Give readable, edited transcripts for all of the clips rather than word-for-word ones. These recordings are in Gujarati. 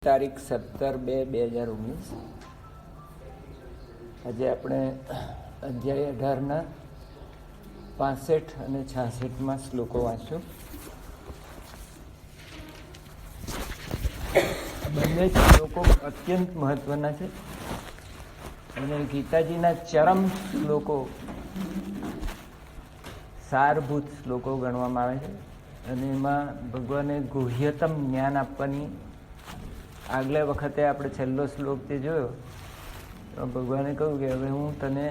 તારીખ 17/2/2019. આજે આપણે અધ્યાય 18ના 65 અને 66માં શ્લોકો વાંચશું. બંને શ્લોકો અત્યંત મહત્વના છે અને ગીતાજીના ચરમ શ્લોકો, સારભૂત શ્લોકો ગણવામાં આવે છે. અને એમાં ભગવાને ગુહ્યતમ જ્ઞાન આપવાની, આગલા વખતે આપણે છેલ્લો શ્લોક જે જોયો તો ભગવાને કહ્યું કે હવે હું તને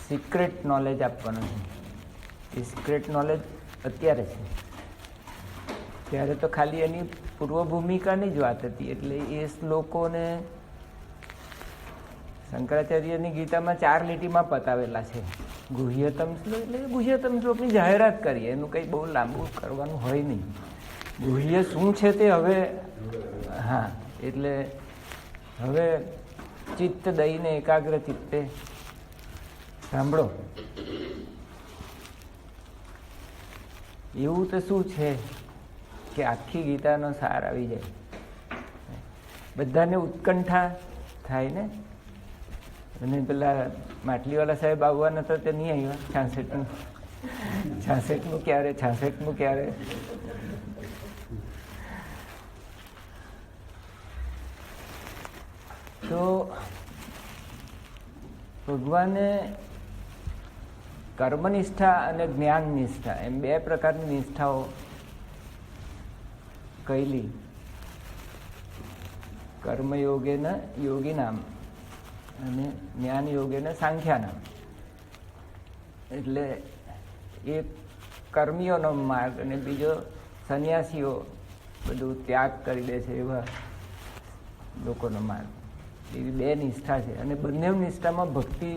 સિક્રેટ નોલેજ આપવાનો છું. એ સિક્રેટ નોલેજ અત્યારે છે. ત્યારે તો ખાલી એની પૂર્વ ભૂમિકાની જ વાત હતી. એટલે એ શ્લોકોને શંકરાચાર્યની ગીતામાં 4 લીટીમાં પતાવેલા છે. ગુહ્યતમ શ્લોક એટલે ગુહ્યતમ શ્લોકની જાહેરાત કરી, એનું કંઈ બહુ લાંબુ કરવાનું હોય નહીં. ગુહ્ય શું છે તે હવે, હા, એટલે હવે ચિત્ત દઈને એકાગ્ર ચિત્તે સાંભળો. એવું તો શું છે કે આખી ગીતાનો સાર આવી જાય. બધાને ઉત્કંઠા થાય ને. અને પેલા માટલીવાલા સાહેબ આવવાના તો તે નહીં આવ્યા. 66નું ક્યારે, 66નું ક્યારે. તો ભગવાને કર્મનિષ્ઠા અને જ્ઞાન નિષ્ઠા એમ 2 પ્રકારની નિષ્ઠાઓ કહેલી. કર્મયોગેન યોગીનામ અને જ્ઞાન યોગેન સાંખ્યાનામ. એટલે એક કર્મીઓનો માર્ગ અને બીજો સંન્યાસીઓ બધું ત્યાગ કરી દે છે એવા લોકોનો માર્ગ. એવી 2 નિષ્ઠા છે. અને બંને નિષ્ઠામાં ભક્તિ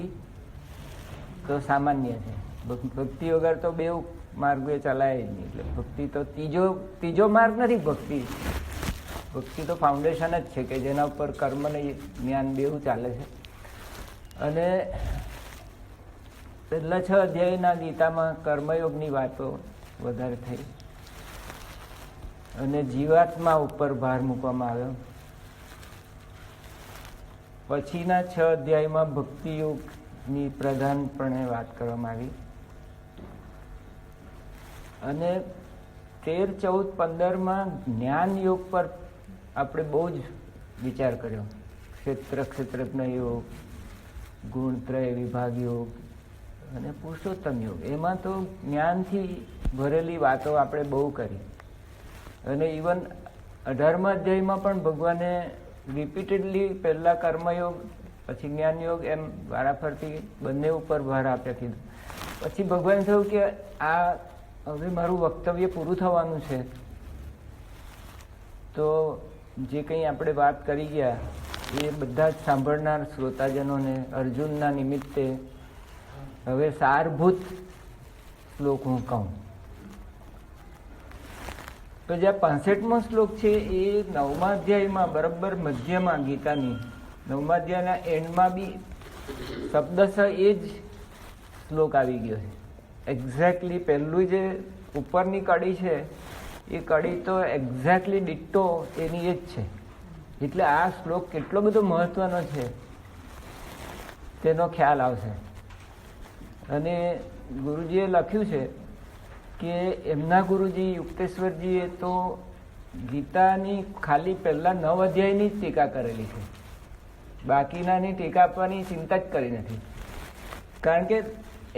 તો સામાન્ય છે. ભક્તિ વગર તો 2 માર્ગો ચલાય જ નહીં. એટલે ભક્તિ તો ત્રીજો માર્ગ નથી. ભક્તિ તો ફાઉન્ડેશન જ છે કે જેના ઉપર કર્મ અને જ્ઞાન 2 ચાલે છે. અને પહેલા 6 અધ્યાયના ગીતામાં કર્મયોગની વાતો વધારે થઈ અને જીવાત્મા ઉપર ભાર મૂકવામાં આવ્યો. પછીના 6 અધ્યાયમાં ભક્તિયોગની પ્રધાનપણે વાત કરવામાં આવી. અને 13, 14, 15માં જ્ઞાન યોગ પર આપણે બહુ જ વિચાર કર્યો. ક્ષેત્રજ્ઞ યોગ, ગુણત્રય વિભાગ યોગ અને પુરુષોત્તમ યોગ. એમાં તો જ્ઞાનથી ભરેલી વાતો આપણે બહુ કરી. અને ઇવન 18મા અધ્યાયમાં પણ ભગવાને રિપીટેડલી પહેલા કર્મયોગ પછી જ્ઞાન યોગ એમ વારાફરતી બંને ઉપર ભાર આપ્યા કીધું. પછી ભગવાન થયું કે આ હવે મારું વક્તવ્ય પૂરું થવાનું છે. તો જે કંઈ આપણે વાત કરી ગયા એ બધા જ સાંભળનાર શ્રોતાજનોને અર્જુનના નિમિત્તે હવે સારભૂત શ્લોક હું કહું. તો જે 65મો શ્લોક છે એ 9મા અધ્યાયમાં બરાબર મધ્યમાં ગીતાની 9મા અધ્યાયના એન્ડમાં બી શબ્દશ એ જ શ્લોક આવી ગયો છે. એક્ઝેક્ટલી પહેલું જે ઉપરની કડી છે એ કડી તો એક્ઝેક્ટલી ડિટ્ટો એની એ જ છે. એટલે આ શ્લોક કેટલો બધો મહત્વનો છે તેનો ખ્યાલ આવશે. અને ગુરુજીએ લખ્યું છે કે એમના ગુરુજી યુક્તેશ્વરજીએ તો ગીતાની ખાલી પહેલા 9 અધ્યાયની જ ટીકા કરેલી છે. બાકીનાની ટીકા આપવાની ચિંતા જ કરી નથી. કારણ કે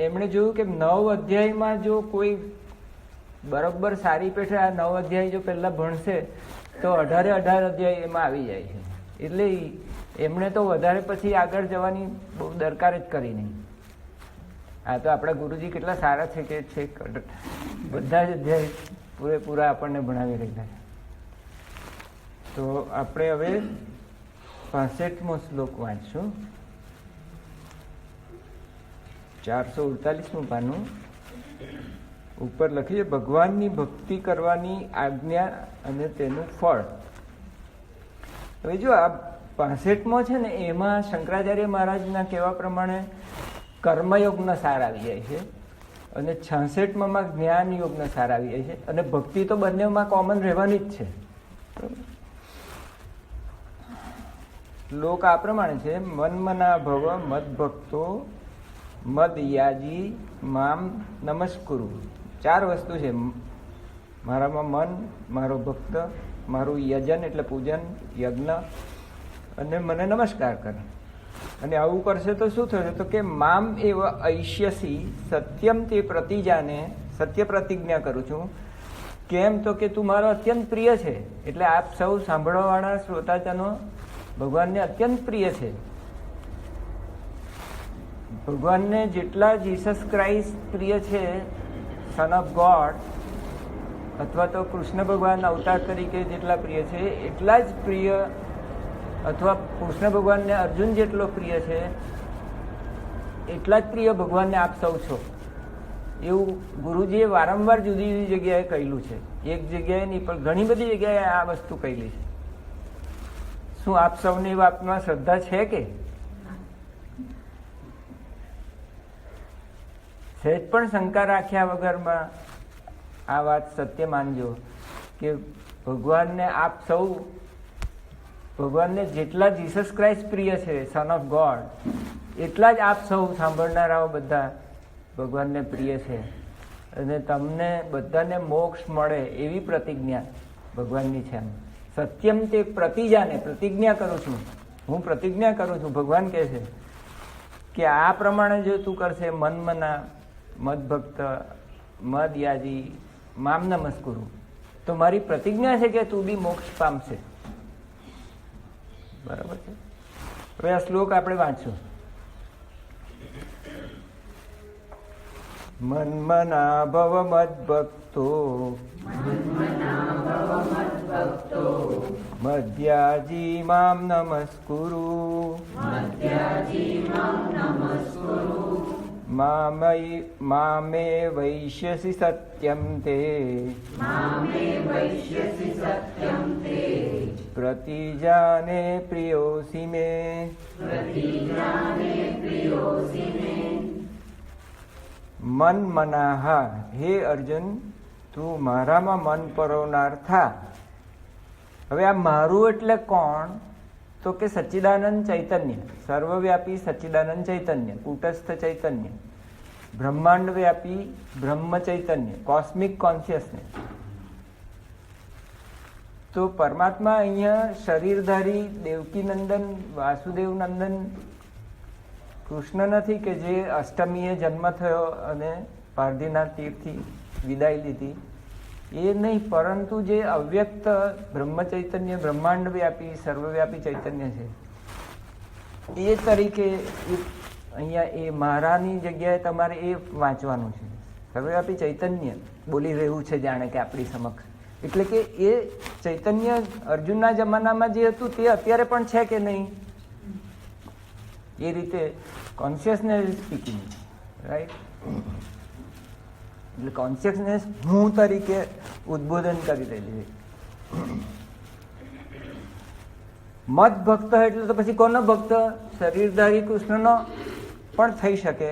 એમણે જોયું કે 9 અધ્યાયમાં જો કોઈ બરોબર સારી પેઠે આ 9 અધ્યાય જો પહેલા ભણશે તો 18 અધ્યાય એમાં આવી જાય છે. એટલે એમણે તો વધારે પછી આગળ જવાની બહુ દરકાર જ કરી નહીં. આ તો આપણા ગુરુજી કેટલા સારા છે કે છે બધા જ અધ્યાય પૂરેપૂરા આપણને ભણાવી રહ્યા છે. તો આપણે હવે 65મો શ્લોક વાંચશું. 448મું પાનું ઉપર લખીએ ભગવાનની ભક્તિ કરવાની આજ્ઞા અને તેનું ફળ. હવે જો આ 65મો છે ને એમાં શંકરાચાર્ય મહારાજના કહેવા પ્રમાણે કર્મયોગનો સાર આવી જાય છે અને 66માં જ્ઞાન યોગનો સાર આવી જાય છે. અને ભક્તિ તો બંનેમાં કોમન રહેવાની જ છે. શ્લોક આ પ્રમાણે છે: મન્મના ભવ મદ ભક્તો મદ યાજી મામ નમસ્કુરુ. 4 વસ્તુ છે: મારામાં મન, મારો ભક્ત, મારું યજન એટલે પૂજન, યજ્ઞ, અને મને નમસ્કાર કરે. અને આવું કરશે તો શું થશે? તો કે મામ એવ ઐષ્યસી સત્યમ તે પ્રતિજાને, સત્ય પ્રતિજ્ઞા કરું છું. કેમ? તો કે તું મારો અત્યંત પ્રિય છે. એટલે આપ સૌ સાંભળવાવાળા શ્રોતાજનો ભગવાનને અત્યંત પ્રિય છે. ભગવાનને જેટલા જીસસ ક્રાઇસ્ટ પ્રિય છે, સન ઓફ ગોડ, અથવા તો કૃષ્ણ ભગવાન અવતાર તરીકે જેટલા પ્રિય છે, એટલા જ પ્રિય, અથવા કૃષ્ણ ભગવાનને અર્જુન જેટલો પ્રિય છે, એટલા જ પ્રિય ભગવાનને આપ સૌ છો. એવું ગુરુજીએ વારંવાર જુદી જુદી જગ્યાએ કહેલું છે. એક જગ્યાએ નહીં પણ ઘણી બધી જગ્યાએ આ વસ્તુ કહેલી છે. શું આપ સૌની વાતમાં શ્રદ્ધા છે કે સહેજ પણ શંકા રાખ્યા વગરમાં આ વાત સત્ય માનજો કે ભગવાનને આપ સૌ, ભગવાનને જેટલા જીસસ ક્રાઇસ્ટ પ્રિય છે, સન ઓફ ગોડ, એટલા જ આપ સૌ સાંભળનારાઓ બધા ભગવાનને પ્રિય છે. અને તમને બધાને મોક્ષ મળે એવી પ્રતિજ્ઞા ભગવાનની છે. સત્યમ તે પ્રતિજાને, પ્રતિજ્ઞા કરું છું, હું પ્રતિજ્ઞા કરું છું. ભગવાન કહે છે કે આ પ્રમાણે જો તું કરશે, મન્મના મદ ભક્ત મદ યાજી મામ નમસ્કુરુ, તો મારી પ્રતિજ્ઞા છે કે તું બી મોક્ષ પામશે. બરાબર છે? હવે આ શ્લોક આપણે વાંચશું. મન્મના ભવ મદ ભક્તો મધ્યાજી મામ નમસ્કુરુ મામે વૈશ્યસી સત્યમ તે પ્રતિજાને પ્રિયોસી મે. મન મનાહા, હે અર્જુન, તું મારામાં મન પરોવનાર થા. હવે આ મારું એટલે કોણ? તો કે સચ્ચિદાનંદ ચૈતન્ય, સર્વવ્યાપી સચ્ચિદાનંદ ચૈતન્ય, કુટસ્થ ચૈતન્ય, બ્રહ્માંડ વ્યાપી બ્રહ્મ ચૈતન્ય, કોસ્મિક કોન્શિયસનેસ. તો પરમાત્મા અહીંયા શરીરધારી દેવકી નંદન, વાસુદેવ નંદન કૃષ્ણ નથી કે જે અષ્ટમીએ જન્મ થયો અને પારધીના તીરથી વિદાય લીધી, એ નહીં, પરંતુ જે અવ્યક્ત બ્રહ્મ ચૈતન્ય, બ્રહ્માંડ વ્યાપી સર્વવ્યાપી ચૈતન્ય છે, એ તરીકે અહીંયા એ મારાની જગ્યાએ તમારે એ વાંચવાનું છે. સર્વવ્યાપી ચૈતન્ય બોલી રહ્યું છે જાણે કે આપણી સમક્ષ. એટલે કે એ ચૈતન્ય અર્જુનના જમાનામાં જે હતું તે અત્યારે પણ છે કે નહીં, એ રીતે કોન્શિયસનેસ સ્પીકિંગ, રાઈટ? એટલે કોન્શિયસનેસ હું તરીકે ઉદ્બોધન કરી રહેલી છે. મદ ભક્ત એટલે તો પછી કોનો ભક્ત? શરીરધારી કૃષ્ણનો પણ થઈ શકે,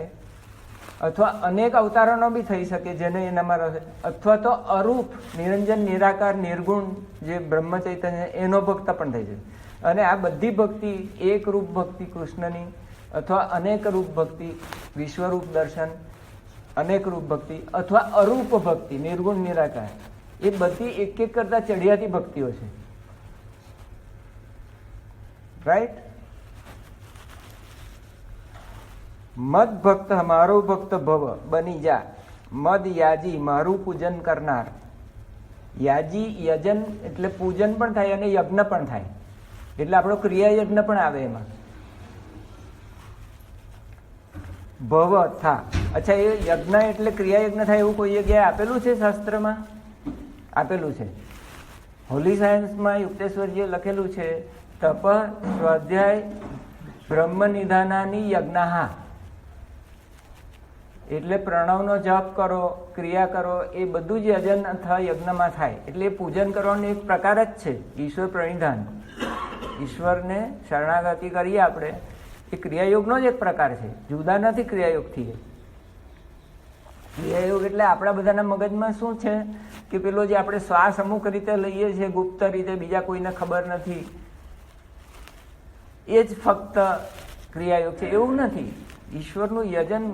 અથવા અનેક અવતારોનો બી થઈ શકે જેને એનામાં રહે, અથવા તો અરૂપ નિરંજન નિરાકાર નિર્ગુણ જે બ્રહ્મ ચૈતન્ય એનો ભક્ત પણ થઈ શકે. અને આ બધી ભક્તિ, એક રૂપ ભક્તિ કૃષ્ણની, અથવા અનેક રૂપ ભક્તિ, વિશ્વરૂપ દર્શન, અનેક રૂપ ભક્તિ, અથવા અરૂપ ભક્તિ નિર્ગુણ નિરાકાર, એ બધી એક એક કરતા ચડિયાતી ભક્તિઓ છે. રાઈટ? મદ ભક્ત, મારો ભક્ત ભવ બની જા. મદ યાજી, મારું પૂજન કરનાર. યાજી યજન એટલે પૂજન પણ થાય અને યજ્ઞ પણ થાય, એટલે આપણો ક્રિયા યજ્ઞ પણ આવે એમાં. ભવ થા. અચ્છા, એ યજ્ઞ એટલે ક્રિયા યજ્ઞ થાય એવું કોઈ જગ્યાએ આપેલું છે શાસ્ત્રમાં? આપેલું છે. હોલી સાયન્સમાં યુક્તેશ્વરજીએ લખેલું છે, તપ સ્વાધ્યાય બ્રહ્મ નિધાનાની યજ્ઞા. એટલે પ્રણવનો જપ કરો, ક્રિયા કરો, એ બધું જ યજન અથવા યજ્ઞમાં થાય. એટલે એ પૂજન કરવાનો એક પ્રકાર જ છે, ઈશ્વર પ્રણિધાન. ઈશ્વરને શરણાગતિ કરીએ આપણે, એ ક્રિયાયોગનો જ એક પ્રકાર છે, જુદા નથી ક્રિયાયોગથી. ક્રિયાયોગ એટલે આપણા બધાના મગજમાં શું છે કે પેલો જે આપણે શ્વાસ અમુક રીતે લઈએ છીએ ગુપ્ત રીતે, બીજા કોઈને ખબર નથી, એ જ ફક્ત ક્રિયાયોગ છે એવું નથી. ઈશ્વરનું યજન,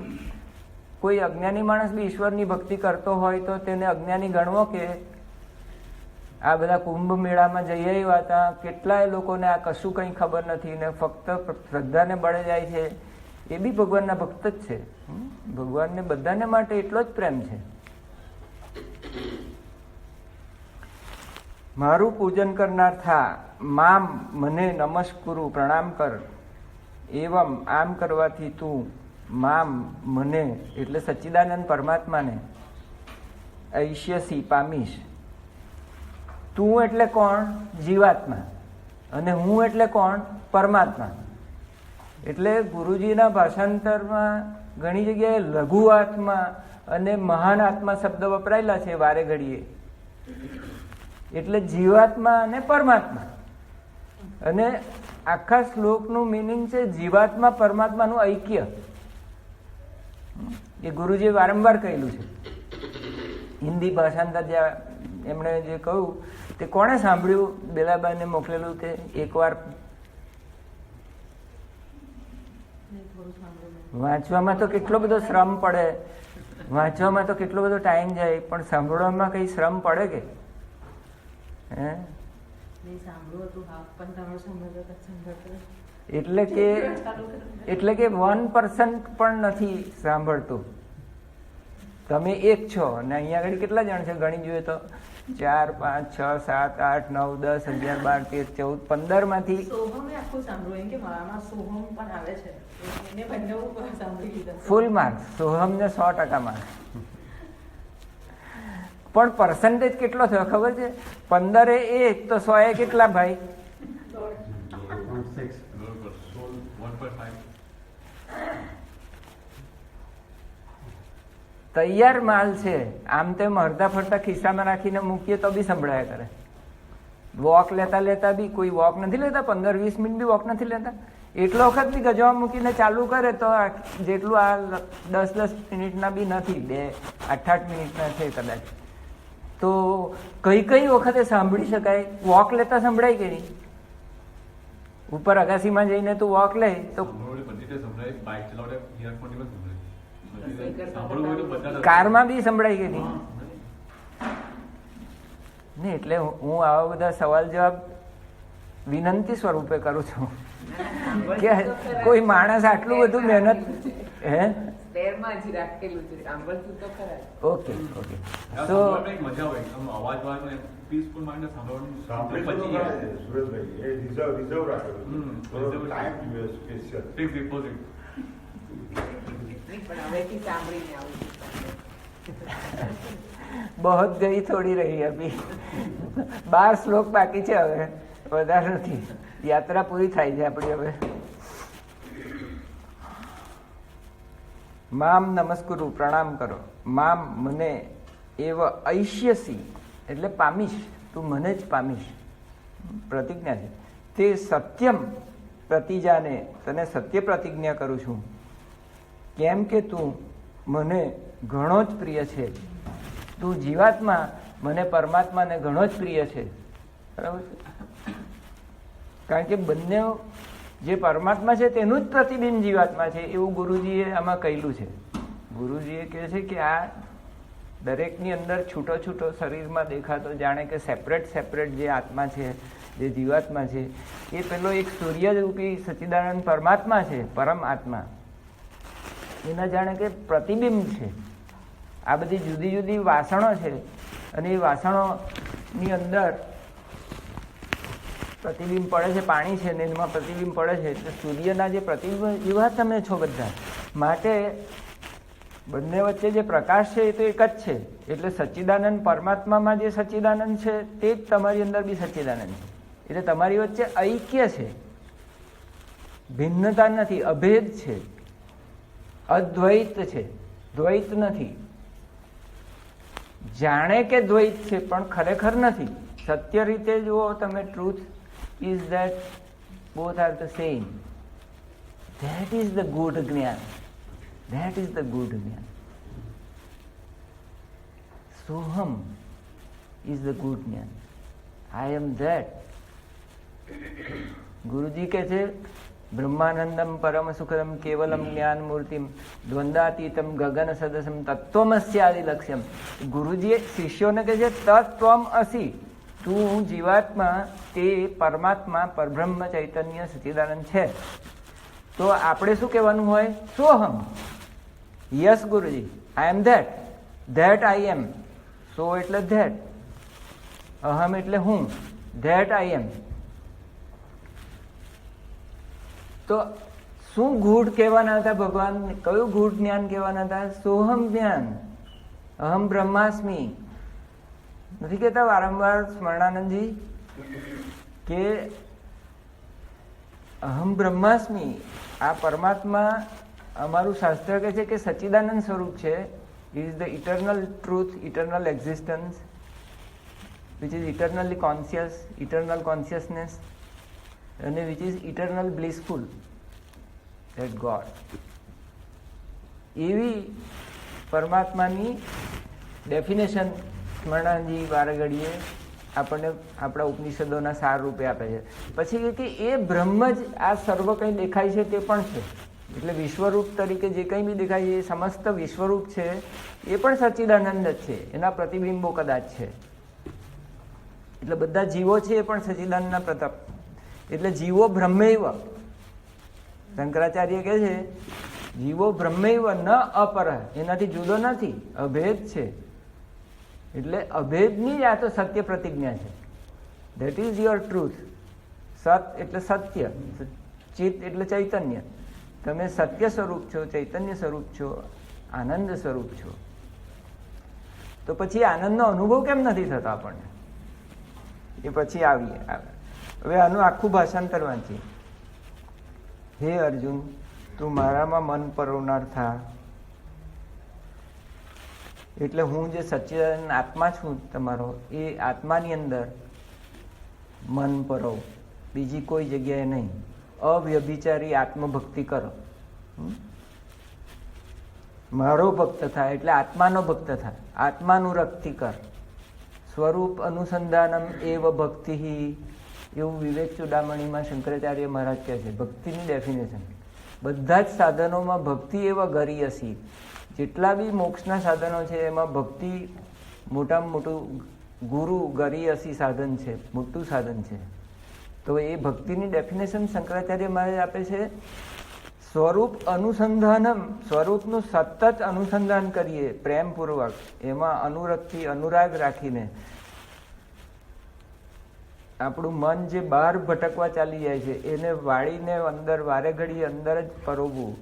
કોઈ અજ્ઞાની માણસ બી ઈશ્વરની ભક્તિ કરતો હોય તો તેને અજ્ઞાની ગણવો કે આ બધા કુંભ મેળામાં જઈ આવ્યા હતા, કેટલાય લોકોને આ કશું કંઈ ખબર નથી ને ફક્ત શ્રદ્ધાને બળે જાય છે, એ બી ભગવાનના ભક્ત જ છે. ભગવાનને બધાને માટે એટલો જ પ્રેમ છે. મારું પૂજન કરનાર થા, મામ મને નમસ્કુરુ પ્રણામ કર, એવમ આમ કરવાથી તું મામ મને એટલે સચ્ચિદાનંદ પરમાત્માને ઐશ્યસી પામીશ. તું એટલે કોણ? જીવાત્મા. અને હું એટલે કોણ? પરમાત્મા. એટલે ગુરુજીના ભાષાંતરમાં ઘણી જગ્યાએ લઘુ આત્મા અને મહાન આત્મા શબ્દ વપરાયેલા છે વારે ઘડીએ. એટલે જીવાત્મા અને પરમાત્મા. અને આખા શ્લોકનું મિનિંગ છે જીવાત્મા પરમાત્માનું ઐક્ય. એ ગુરુજીએ વારંવાર કહેલું છે. હિન્દી ભાષાંતર જ્યાં એમણે જે કહ્યું તે કોણે સાંભળ્યું? બેલાબાને મોકલેલું તે એકવાર. વાંચવામાં તો કેટલો બધો શ્રમ પડે, વાંચવામાં તો કેટલો બધો ટાઈમ જાય, પણ સાંભળવામાં કઈ શ્રમ પડે કે? હે? એટલે કે 1% પણ નથી સાંભળતું. તમે એક છો અને અહીંયા આગળ કેટલા જણ છે ગણી જોઈએ તો 4, 5, 6, 7, 8, 9, 10, 11, 12, 13, 14, 15 માંથી ફૂલ માર્ક્સ. સોહમ ને 100% માર્ક્સ. પણ પર્સન્ટેજ કેટલો થયો ખબર છે? 15 એ 1 તો 100 એ કેટલા ભાઈ? તૈયાર માલ છે. આમ તેમ હરતા ફરતા ખિસ્સામાં રાખીને મૂકીએ તો બી સંભળાયા કરે. વોક લેતા લેતા બી કોઈ વોક નથી લેતા, 15-20 મિનિટ બી વોક નથી લેતા. એટલો વખત બી ગજવા મૂકીને ચાલુ કરે તો જેટલું આ 10-10 મિનિટના બી નથી, 8-8 મિનિટના છે કદાચ. તો કઈ કઈ વખતે સાંભળી શકાય? વોક લેતા સંભળાય કે નહીં? ઉપર અગાસીમાં જઈને તું વોક લે તો કારમાં બી સંભળાય કે નહીં? નહીં. એટલે હું આવા બધા સવાલ જવાબ વિનંતી સ્વરૂપે કરું છું કે કોઈ માણસ આટલું બધું મહેનત હે ઓકે ઓકે તો बहुत गई थोड़ी रही अभी 12 શ્લોક બાકી છે. હવે વધારે નથી. યાત્રા પૂરી થાય છે આપણી હવે. મામ નમસ્કુરુ પ્રણામ કરો, મામ મને એવ ઐશ્યસી એટલે પામીશ, તું મને જ પામીશ. પ્રતિજ્ઞા છે તે. સત્યમ પ્રતિજાને, તને સત્ય પ્રતિજ્ઞા કરું છું. કેમ કે તું મને ઘણો જ પ્રિય છે. તું જીવાત્મા મને પરમાત્માને ઘણો જ પ્રિય છે. બરાબર છે? કારણ કે બંને જે પરમાત્મા છે તેનું જ પ્રતિબિંબ જીવાત્મા છે એવું ગુરુજીએ આમાં કહેલું છે. ગુરુજીએ કહે છે કે આ દરેકની અંદર છૂટો છૂટો શરીરમાં દેખાતો જાણે કે સેપરેટ જે આત્મા છે, જે જીવાત્મા છે, એ પેલો એક સૂર્યરૂપી સચ્ચિદાનંદ પરમાત્મા છે, પરમ આત્મા, એના જાણે કે પ્રતિબિંબ છે. આ બધી જુદી જુદી વાસણો છે અને એ વાસણોની અંદર પ્રતિબિંબ પડે છે. પાણી છે ને એમાં પ્રતિબિંબ પડે છે. એટલે સૂર્યના જે પ્રતિબિંબ એવા તમે છો બધા. માટે બંને વચ્ચે જે પ્રકાશ છે એ તો એક જ છે. એટલે સચ્ચિદાનંદ પરમાત્મામાં જે સચ્ચિદાનંદ છે તે જ તમારી અંદર બી સચ્ચિદાનંદ છે. એટલે તમારી વચ્ચે ઐક્ય છે, ભિન્નતા નથી, અભેદ છે, અદ્વૈત છે, દ્વૈત નથી. જાણે કે દ્વૈત છે પણ ખરેખર નથી. સત્ય રીતે જુઓ તમે, truth is that both are the same. That is the good જ્ઞાન. That is the good જ્ઞાન. Soham is the good જ્ઞાન. I am that. ગુરુજી કે છે બ્રહ્માનંદમ પરમ સુખદમ કેવલમ જ્ઞાન મૂર્તિમ દ્વંદાતીતમ ગગન સદસમ તત્વમસ્યાદિ લક્ષ્યમ. ગુરુજી શિષ્યોને કહે છે તત્વમ અસી, તું જીવાત્મા તે પરમાત્મા પરબ્રહ્મ ચૈતન્ય સચ્ચિદાનંદ છે. તો આપણે શું કહેવાનું હોય? સોહમ. Yes Guruji, I am that, that I am. So એટલે ધેટ, અહમ એટલે હું, ધેટ આઈ એમ. તો શું ગૂઢ કહેવાના હતા ભગવાન? કયું ગૂઢ જ્ઞાન કહેવાના હતા? સોહમ જ્ઞાન. અહમ બ્રહ્માસ્મિ. નથી કહેતા વારંવાર સ્મરણાનંદજી કે અહમ બ્રહ્માસ્મિ? આ પરમાત્મા, અમારું શાસ્ત્ર કહે છે કે સચ્ચિદાનંદ સ્વરૂપ છે. Is the eternal truth, eternal existence, which is eternally conscious, eternal consciousness, અને which is eternal blissful, that God. એવી પરમાત્માની ડેફિનેશન સ્મરણાનંદજી વારઘડીએ આપણને આપણા ઉપનિષદોના સાર રૂપે આપે છે. પછી કે એ બ્રહ્મ જ આ સર્વ કંઈ દેખાય છે તે પણ છે. એટલે વિશ્વરૂપ તરીકે જે કંઈ બી દેખાય છે એ સમસ્ત વિશ્વરૂપ છે, એ પણ સચ્ચિદાનંદ જ છે. એના પ્રતિબિંબો કદાચ છે. એટલે બધા જીવો છે એ પણ સચ્ચિદાનંદના પ્રતાપ. એટલે જીવો બ્રહ્મૈવ. શંકરાચાર્ય કહે છે જીવો બ્રહ્મૈવ ન અપર, એનાથી જુદો નથી, અભેદ છે. એટલે અભેદની જ આ તો સત્ય પ્રતિજ્ઞા છે. That is your truth. સત એટલે સત્ય, ચિત્ત એટલે ચૈતન્ય. તમે સત્ય સ્વરૂપ છો, ચૈતન્ય સ્વરૂપ છો, આનંદ સ્વરૂપ છો. તો પછી આનંદનો અનુભવ કેમ નથી થતો આપણને? એ પછી આવીએ. હવે આનું આખું ભાષાંતર વાંચીએ. હે અર્જુન, તું મારામાં મન પરોવનાર થા. એટલે હું જે સચ્ચિદાનંદ આત્મા છું તમારો, એ આત્માની અંદર મન પરોવ, બીજી કોઈ જગ્યાએ નહીં. અવ્યભિચારી આત્મભક્તિ કરો. મારો ભક્ત થાય એટલે આત્માનો ભક્ત થાય. આત્માનુરક્તિ કર. સ્વરૂપ અનુસંધાનમ એવ ભક્તિ, એવું વિવેક ચૂડામણીમાં શંકરાચાર્ય મહારાજ કહે છે. ભક્તિની ડેફિનેશન બધા જ સાધનોમાં ભક્તિ એવા ગરીયસી. જેટલા બી મોક્ષના સાધનો છે એમાં ભક્તિ મોટામાં મોટું ગુરુ ગરીયસી સાધન છે, મોટું સાધન છે. તો એ ભક્તિની ડેફિનેશન શંકરાચાર્ય મહારાજ આપે છે સ્વરૂપ અનુસંધાનમ. સ્વરૂપનું સતત અનુસંધાન કરીએ પ્રેમપૂર્વક, એમાં અનુરક્તિ અનુરાગ રાખીને. આપણું મન જે બહાર ભટકવા ચાલી જાય છે એને વાળીને અંદર વારે ઘડી અંદર જ પરોવવું.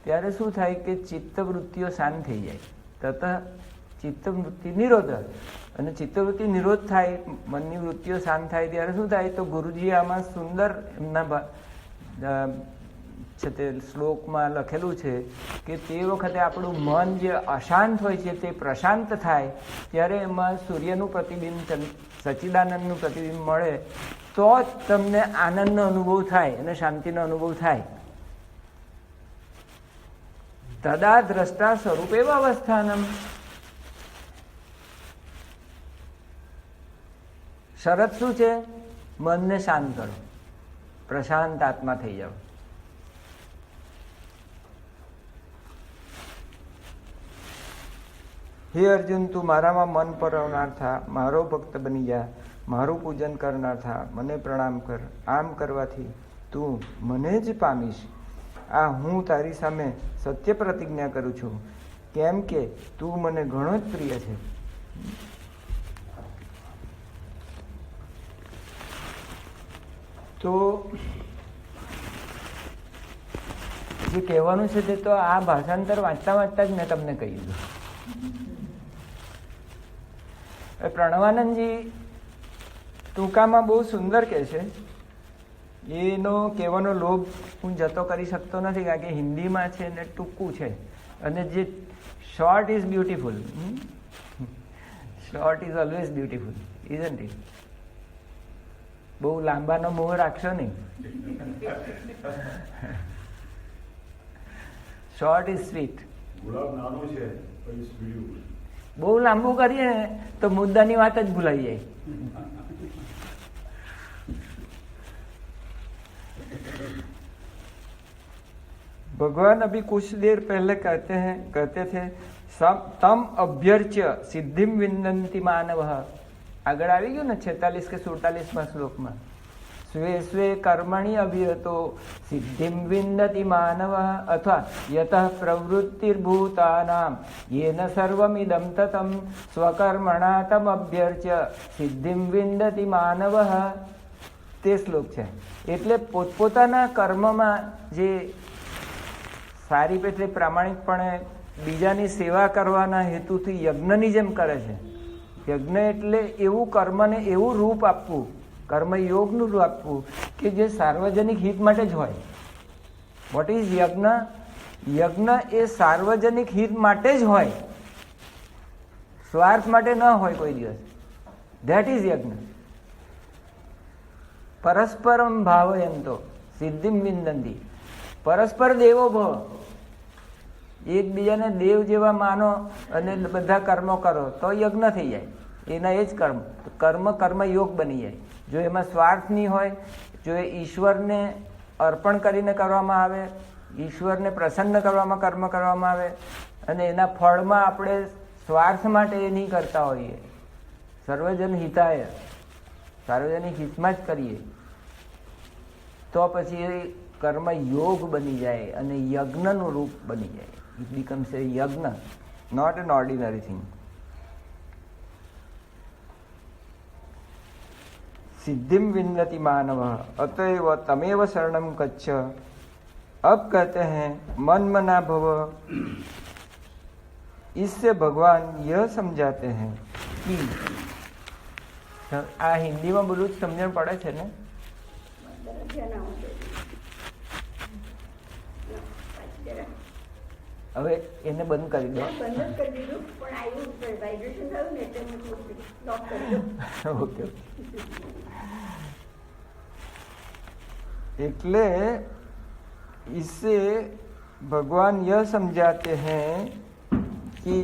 ત્યારે શું થાય કે ચિત્તવૃત્તિઓ શાંત થઈ જાય. તત ચિત્તવૃત્તિ નિરોધ. અને ચિત્તવૃત્તિ નિરોધ થાય, મનની વૃત્તિઓ શાંત થાય ત્યારે શું થાય? તો ગુરુજીએ આમાં સુંદર એમના છે તે શ્લોકમાં લખેલું છે કે તે વખતે આપણું મન જે અશાંત હોય છે તે પ્રશાંત થાય. ત્યારે એમાં સૂર્યનું પ્રતિબિંબ, સચ્ચિદાનંદનું પ્રતિબિંબ મળે તો જ તમને આનંદનો અનુભવ થાય અને શાંતિનો અનુભવ થાય. તદા દ્રષ્ટા સ્વરૂપેવ અવસ્થાનમ. શરત શું છે? મનને શાંત કરો, પ્રશાંત આત્મા થઈ જાઓ. હે અર્જુન, તું મારામાં મન પરવનાર થા, મારો ભક્ત બની જા, મારું પૂજન કરનાર થા, મને પ્રણામ કર. આમ કરવાથી તું મને જ પામીશ. આ હું તારી સામે સત્ય પ્રતિજ્ઞા કરું છું, કેમ કે તું મને ઘણો જ પ્રિય છે. તો જે કહેવાનું છે તે તો આ ભાષાંતર વાંચતા વાંચતા જ મેં તમને કહી દીધું. પ્રણવાનંદજી ટૂંકામાં બહુ સુંદર કહે છે. એનો કહેવાનો લોભ હું જતો કરી શકતો નથી, કારણ કે હિન્દીમાં છે ને ટૂંકું છે. અને જે short is beautiful. Short is always beautiful, isn't it? બહુ લાંબાનો મોહ રાખશો નહીં. Short is sweet. બહુ લાંબુ કરીએ ને તો મુદ્દાની વાત જ ભૂલાઈ જાય. भगवान अभी कुछ देर पहले कहते थे तम अभ्यर्च्य सिद्धिम विन्दन्ति मानव। આગળ આવી ગયું ને 46 કે 47 શ્લોકમાં, સ્વે સ્વે કર્મણિ અભિરતો સિદ્ધિમ વિन्दતિ માનવ અથવા યતઃ પ્રવૃત્તિર્ભૂતાનામ યેન સર્વમિદં તતમ સ્વકર્મણા તમ અભ્યર્ચ્ય સિદ્ધિમ વિन्दતિ માનવ. તે શ્લોક છે. એટલે પોતપોતાના કર્મમાં જે સારી પેટલે પ્રામાણિકપણે બીજાની સેવા કરવાના હેતુથી યજ્ઞની જેમ કરે છે. યજ્ઞ એટલે એવું કર્મને એવું રૂપ આપવું, કર્મયોગનું રૂપ આપવું કે જે સાર્વજનિક હિત માટે જ હોય. વોટ ઇઝ યજ્ઞ? યજ્ઞ એ સાર્વજનિક હિત માટે જ હોય, સ્વાર્થ માટે ન હોય કોઈ દિવસ. ધેટ ઇઝ યજ્ઞ. પરસ્પરમ ભાવયંતો સિદ્ધિમ વિંદંતિ. પરસ્પર દેવો ભવ. એકબીજાને દેવ જેવા માનો અને બધા કર્મો કરો તો યજ્ઞ થઈ જાય. એના એ જ કર્મયોગ બની જાય. જો એમાં સ્વાર્થ નહીં હોય, જો એ ઈશ્વરને અર્પણ કરીને કરવામાં આવે, ઈશ્વરને પ્રસન્ન કરવામાં કર્મ કરવામાં આવે અને એના ફળમાં આપણે સ્વાર્થ માટે એ નહીં કરતા હોઈએ, સર્વજન હિતાય, સાર્વજનિક હિતમાં જ કરીએ, તો પછી એ કર્મયોગ બની જાય અને યજ્ઞનું રૂપ બની જાય. It becomes a yajna, not an ordinary thing. सिद्धिम विन्दति मानव अतएव तमेव शरणम गच्छ. अब कहते हैं मन मना भव. इससे भगवान यह समझाते हैं कि आ हिंदी में बोलूं समझण पड़े छे ने. હવે એને બંધ કરી દો. ઓકે. એટલે इससे भगवान यह समझाते हैं कि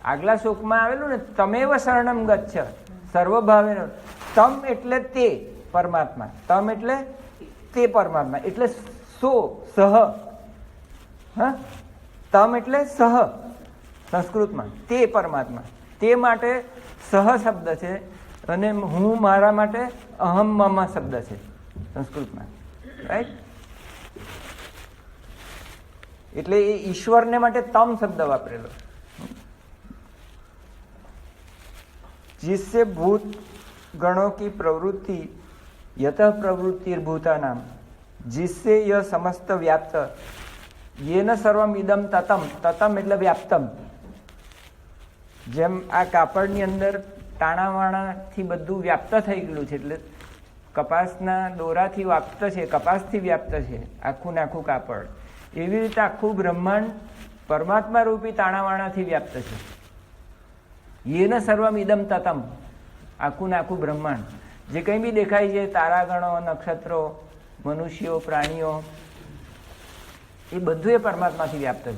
આગલા શ્લોકમાં આવેલું ને તમેવ શરણમ ગચ્છ સર્વભાવે. તમ એટલે તે પરમાત્મા, તમ એટલે તે પરમાત્મા, એટલે સો સહ. હા, તમ એટલે સહ સંસ્કૃતમાં, તે પરમાત્મા. તે માટે સહ શબ્દ છે અને હું મારા માટે અહમ મમ શબ્દ છે સંસ્કૃતમાં. રાઈટ? એટલે એ ઈશ્વરને માટે તમ શબ્દ વાપરેલો. जिससे भूत गणों की प्रवृत्ति यतः प्रवृत्तिर्भूता नाम, जिससे यह समस्त व्याप्त ये न सर्वम इदम ततम. ततम એટલે વ્યાપ્તમ. જેમ આ કાપડની અંદર તાણાવાણાથી બધું વ્યાપ્ત થઈ ગયેલું છે, એટલે કપાસના દોરાથી વ્યાપ્ત છે, કપાસથી વ્યાપ્ત છે આખું ને આખું કાપડ, એવી રીતે આખું બ્રહ્માંડ પરમાત્મા રૂપી તાણાવાણાથી વ્યાપ્ત છે. યેન સર્વમ ઇદમ તતમ. આખું ને આખું બ્રહ્માંડ જે કંઈ બી દેખાય છે, તારાગણો, નક્ષત્રો, મનુષ્યો, પ્રાણીઓ, એ બધું એ પરમાત્માથી વ્યાપ્ત છે.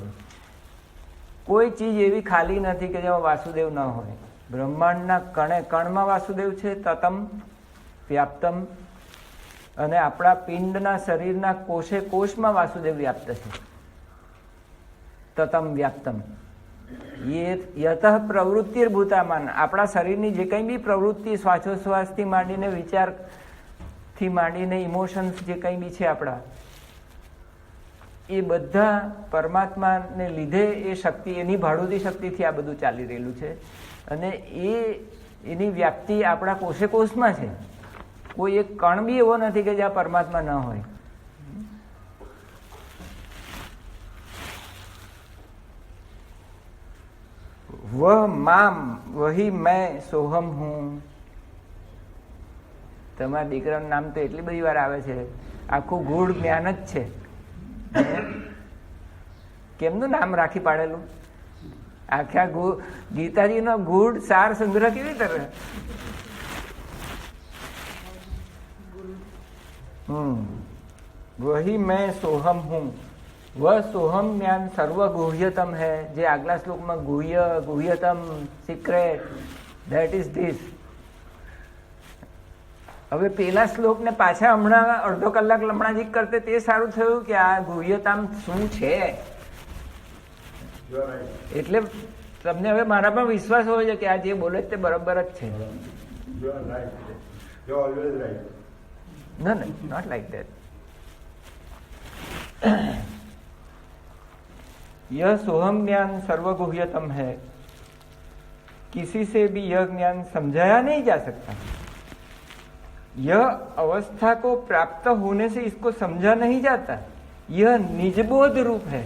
કોઈ ચીજ એવી ખાલી નથી કે જેમાં વાસુદેવ ન હોય. બ્રહ્માંડના કણે કણમાં વાસુદેવ છે, તતમ વ્યાપ્તમ. અને આપણા પિંડના શરીરના કોષે કોષમાં વાસુદેવ વ્યાપ્ત છે, તતમ વ્યાપ્તમ. યતઃ પ્રવૃત્તિર્ભૂતામાન. આપણા શરીરની જે કંઈ બી પ્રવૃત્તિ, શ્વાસોશ્વાસથી માંડીને વિચારથી માંડીને ઇમોશન્સ જે કંઈ બી છે આપણા, એ બધા પરમાત્માને લીધે એ શક્તિ, એની ભાડુતી શક્તિથી આ બધું ચાલી રહેલું છે. અને એની વ્યાપ્તિ આપણા કોષે કોષમાં છે. કોઈ એક કણ બી એવો નથી કે જ્યાં પરમાત્મા ન હોય. વહ મામ વહી મેં સોહમ હું. તમારા દીકરાનું નામ તો એટલી બધી વાર આવે છે, આખું ગૂઢ જ્ઞાન જ છે. કેમનું નામ રાખી પાડેલું? આખા ગીતાજીનો ગૂઢ સાર સંગ્રહ કેવી રીતે? वही मैं सोहम हूँ. वह सोहम ज्ञान सर्व गुह्यतम है. જે આગલા શ્લોકમાં ગુહ્યતમ, સિક્રેટ, ધેટ ઇઝ ધીસ. હવે પેલા શ્લોકને પાછા હમણાં અડધો કલાક લમણાજી કરતે તે સારું થયું કે આ ગુહ્યતામ શું છે. એટલે તમને હવે મારા પણ વિશ્વાસ હોય છે કે આ જે બોલે તે બરાબર જ છે. No, not like that. यह सोहम ज्ञान सर्वगुह्यतम है, किसी से भी यह ज्ञान समझाया नहीं जा सकता. यह अवस्था को प्राप्त होने से इसको समझा नहीं जाता. यह निजबोध रूप है.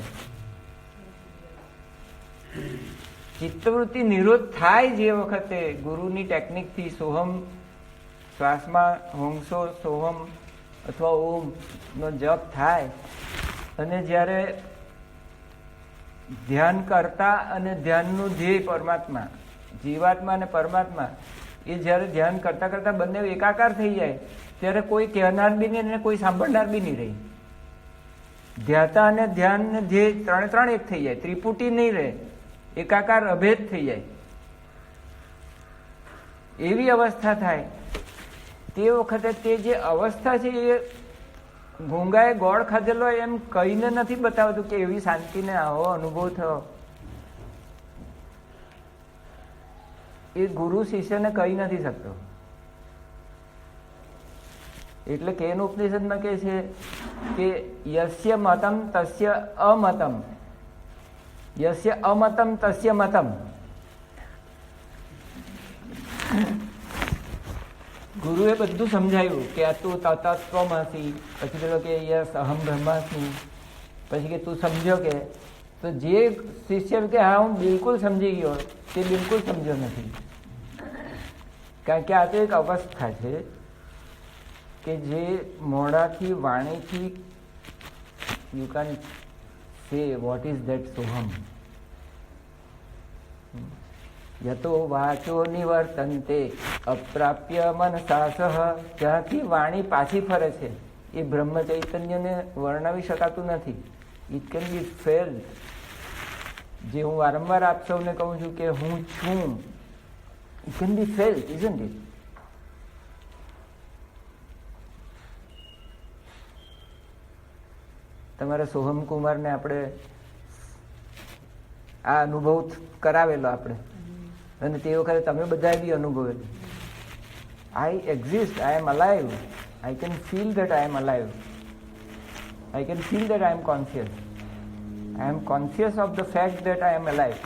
ચિત્તવૃત્તિ નિરોધ થાય જે વખતે ગુરુની ટેકનિકથી સોહમ શ્વાસમાં હોંશો સોહમ અથવા ઓમ નો જપ થાય અને જ્યારે ધ્યાન કરતા અને ધ્યાનનું ધ્યેય પરમાત્મા, જીવાત્મા અને પરમાત્મા, એ જ્યારે ધ્યાન કરતા કરતા બંને એકાકાર થઈ જાય ત્યારે કોઈ કહેનાર બી નહીં અને કોઈ સાંભળનાર બી નહીં રહે. ધ્યાતા અને ધ્યાન ને ધ્યેય ત્રણે ત્રણ એક થઈ જાય, ત્રિપુટી નહીં રહે, એકાકાર અભેદ થઈ જાય. એવી અવસ્થા થાય. તે વખતે તે જે અવસ્થા છે એ ઘોંઘાએ ગોળ ખાધેલો એમ કહીને નથી બતાવતું કે એવી શાંતિને આવો અનુભવ થયો. એ ગુરુ શિષ્યને કહી નથી શકતો. એટલે કેન ઉપનિષદમાં કહે છે કે યસ્ય મતમ તસ્ય અમતમ, યસ્ય અમતમ તસ્ય મતમ. ગુરુએ બધું સમજાયું કે આ તું તત્વમસી, પછી પેલો કે યસ અહમ બ્રહ્માસ્મિ, પછી કે તું સમજ્યો કે. તો જે શિષ્ય કે હા હું બિલકુલ સમજી ગયો, તે બિલકુલ સમજ્યો નથી. કારણ કે આ તો એક અવસ્થા છે કે જે મોઢાથી વાણીથી you can say what is that સોહમ. યતો વાચો નિવર્તન્તે અપ્રાપ્ય મનસા સહ. જ્યાંથી વાણી પાછી ફરે છે એ બ્રહ્મ ચૈતન્યને વર્ણવી શકાતું નથી. It can be failed. જે હું વારંવાર આપ સૌને કહું છું કે હું છું, it can be failed, isn't it? તમારા સોહમ કુમારને આપણે આ અનુભવ કરાવેલો આપણે, અને તે વખતે તમે બધા બી અનુભવેલું. I exist, I am alive, I can feel that I am alive, I can feel that I am conscious, I am conscious of the fact that I am alive,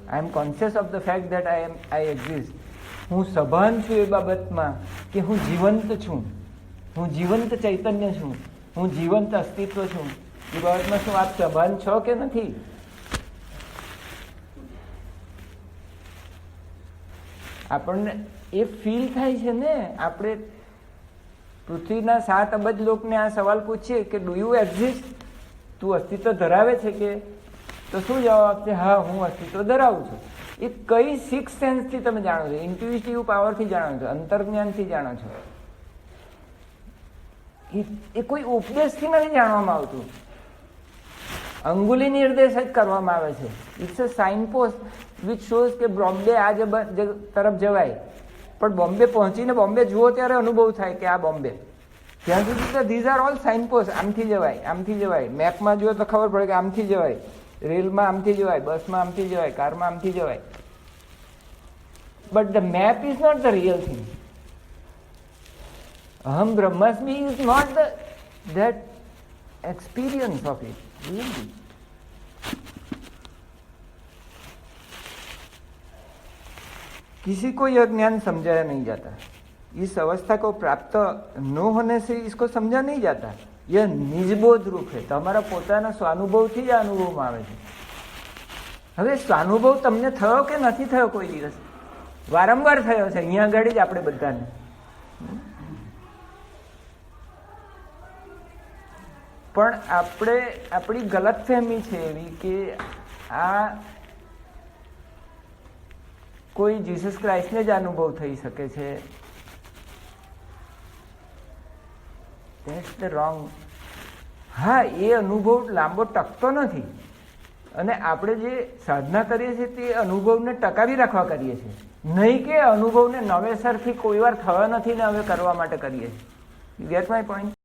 I am conscious of the fact that I exist. હું સભાન છું એ બાબતમાં કે હું જીવંત છું, હું જીવંત ચૈતન્ય છું, હું જીવંત અસ્તિત્વ છું. એ બાબતમાં શું આપ સભાન છો કે નથી? આપણને એ ફીલ થાય છે ને. આપણે પૃથ્વીના 7 અબજ લોકને આ સવાલ પૂછીએ કે ડુ યુ એક્ઝિસ્ટ, તું અસ્તિત્વ ધરાવે છે કે? તો શું જવાબ આપશે? હા, હું અસ્તિત્વ ધરાવું છું. એ કઈ સિક્સ સેન્સથી તમે જાણો છો? ઇન્ટ્યુઇટિવ પાવરથી જાણો છો, અંતર્જ્ઞાનથી જાણો છો. એ કોઈ ઉપદેશથી નથી જાણવામાં આવતું. અંગુલી નિર્દેશ જ કરવામાં આવે છે. It's a sign post which shows કે બોમ્બે આ તરફ જવાય. પણ બોમ્બે પહોંચીને બોમ્બે જુઓ ત્યારે અનુભવ થાય કે આ બોમ્બે. ત્યાં સુધી these are all sign post. આમથી જવાય, આમથી જવાય. મેપમાં જુઓ તો ખબર પડે કે આમથી જવાય, રેલમાં આમથી જવાય, બસમાં આમથી જવાય, કારમાં આમથી જવાય. But the map is not the real thing. અહમ બ્રહ્માસ્મિ is not that experience of it, really. किसी को यह ज्ञान समझाया नहीं जाता. इस अवस्था को प्राप्त न होने से इसको समझा नहीं जाता. यह निजबोध रूप है. તમારા પોતાના સ્વાનુભવથી જ આ અનુભવમાં આવે છે. હવે સ્વાનુભવ તમને થયો કે નથી થયો? કોઈ દિવસ વારંવાર થયો છે. અહીંયા આગળ જ આપણે બધાને. પણ આપણે આપણી ગલતફહેમી છે એવી કે આ કોઈ જીસસ ક્રાઇસ્ટને જ અનુભવ થઈ શકે છે. That's the wrong. હા, એ અનુભવ લાંબો ટકતો નથી. અને આપણે જે સાધના કરીએ છીએ તે અનુભવને ટકાવી રાખવા કરીએ છીએ. નહીં કે અનુભવને નવેસરથી કોઈ વાર થયો નથી ને હવે કરવા માટે કરીએ. You get my point?